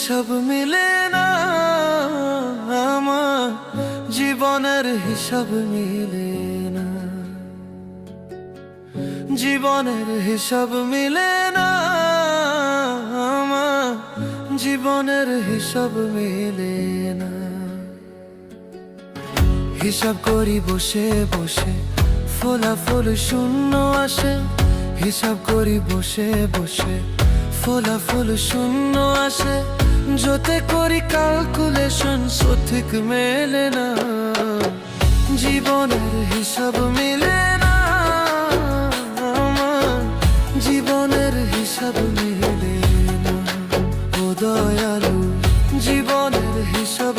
হিসাব মিলে না, আমার জীবনের হিসাব মিলে না, জীবনের হিসাব মিলে না, আমার জীবনের হিসাব মিলে না। হিসাব করি বসে বসে, ফলাফল শূন্য আসে। হিসাব করি বসে বসে, ফলাফল শূন্য আসে। যতে করি ক্যালকুলেশন সঠিক মেলে না, জীবনের হিসাব মিলে না, আমার জীবনের হিসাব মিলে না। ও দয়ালু, জীবনের হিসাব